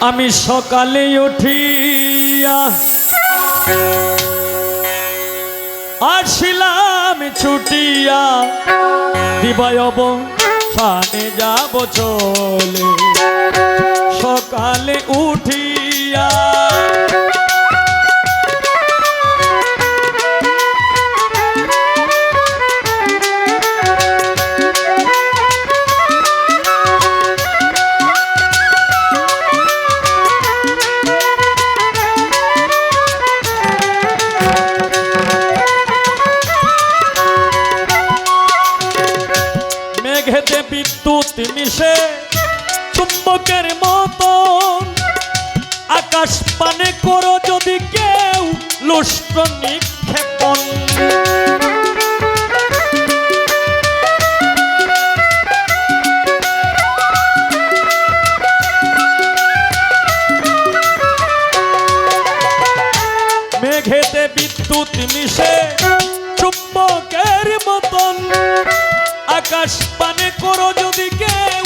আমি সকালে উঠিয়া আসিলাম ছুটিয়া দিবায়ব সানে যাব চলে সকালে উঠিয়া মেঘেতে বিদ্যুৎ মিশে চুম্বকের মতন আকাশ পানে করো যদি কেউ লুষ্ট নিক্ষেপণ মেঘেতে বিদ্যুৎ মিশে চুম্বকের মতন আকাশ পানে করো যদি কেউ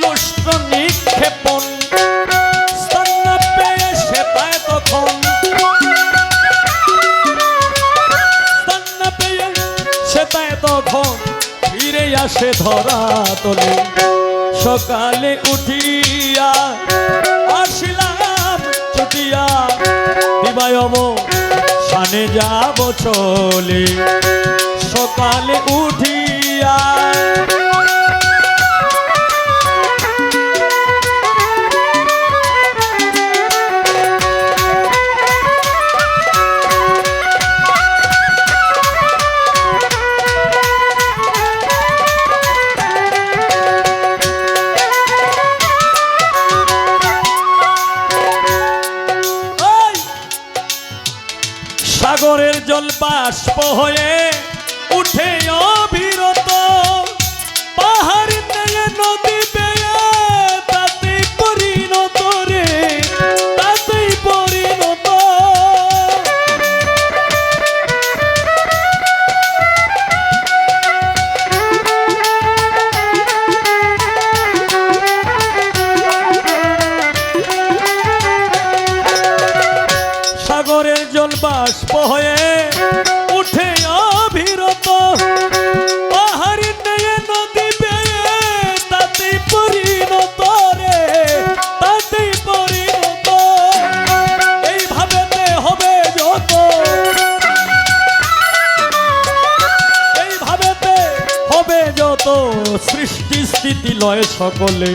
লুষ্ট নিক্ষেপণ স্থান না পেয়ে সে পায় তখন স্থান না পেয়ে সে পায় তখন ফিরে আসে ধরা তোলে সকালে উঠিয়া আসিলাম ছুটিয়া দিবায়ব সানে যাব চলে সকালে উঠিয়া সাগরের জল বাষ্প হয়ে উঠে অবিরত পাহাড় থেকে নদী বেয়ে তাতেই পরিণত রে তাতেই পরিণত সাগরের জল বাষ্প হয়ে উঠে অবিরত পাহাড়ি থেকে নদী বেয়ে তাতেই পরিণত রে তাতেই পরিণত এইভাবেতে হবে যত এইভাবেতে হবে যত সৃষ্টি স্থিতি লয় সকলে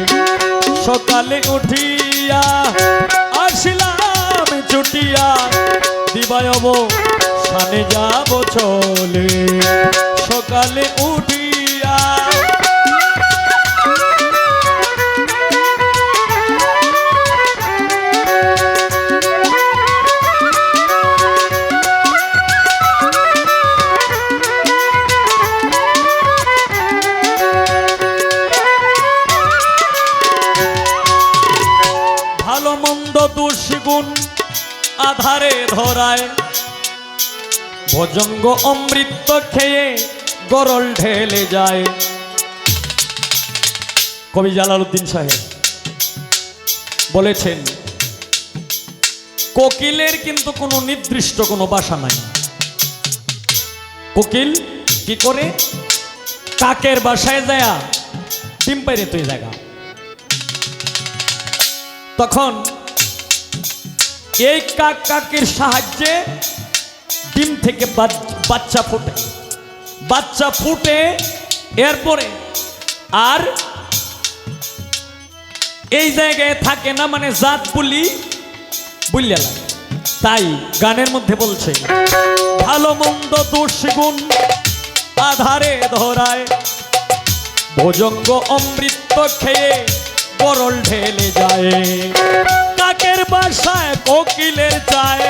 সকালে উঠিয়া আসিলাম ছুটিয়া দিবায়ব সানে যাব চলে সকালে উঠিয়া ভালো মন্দ দুষ্গুণ আধারে ধরায় ভজঙ্গ অমৃত খেয়ে গরল ঢেলে যায় কবি জালালউদ্দিন সাহেব বলেছেন কোকিলের কিন্তু কোনো নির্দিষ্ট কোনো বাসা নাই কোকিল কি করে কাকের বাসায় যায় ডিম পাইরে তুই জায়গা তখন এই কাক কাকের সাহায্যে ডিম থেকে বাচ্চা ফুটে এরপরে আর এই জায়গায় থাকে না মানে জাত বলি বুঝলে লাগে তাই গানের মধ্যে বলছে ভালো মন্দ দুষ্গুণ আধারে ধরায় ভজঙ্গ অমৃত খেয়ে গরল ঢেলে যায় কাকের বাসায় কোকিলের চায়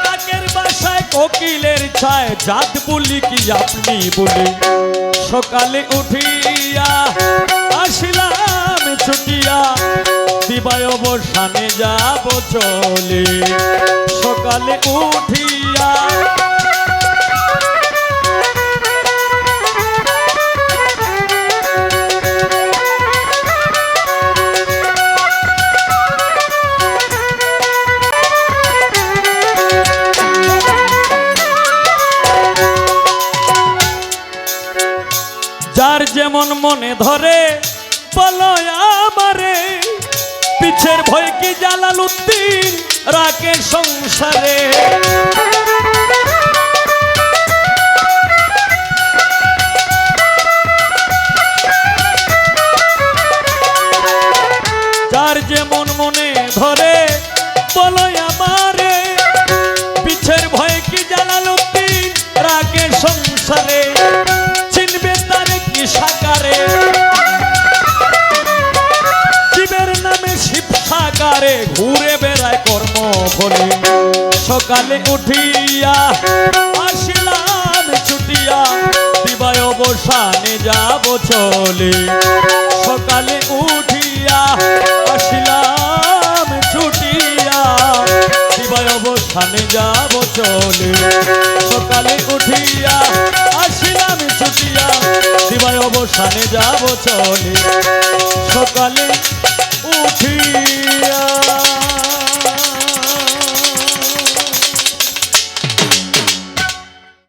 কাকের বাসায় কোকিলের চায় জাত বলি কি আপনি বলে সকালে উঠিয়া আসিলাম ছুটিয়া দিবায়ব সানে যাব চলে সকালে উঠিয়া যার যেমন মনে ধরে বলো আমারে, পিছের ভয় কি জালালউদ্দিন রাখে সংসারে। যার যেমন মনে ধরে বলো আমারে, পিছের ভয় কি জালালউদ্দিন রাখে সংসারে। চিনবে তারে কি সাকারে, শিবের নামে শিব সাকারে ঘুরে বেড়ায় কর্ম ফলে। সকালে উঠিয়া আসিলাম ছুটিয়া, দিবায় অবসানে যাব চলে। সকালে উঠিয়া আসিলাম ছুটিয়া, দিবায় অবসানে যাব চলে। সকালে উঠিয়া আসিলাম ছুটিয়া, দিবায় অবসানে যাব চলে। সকালে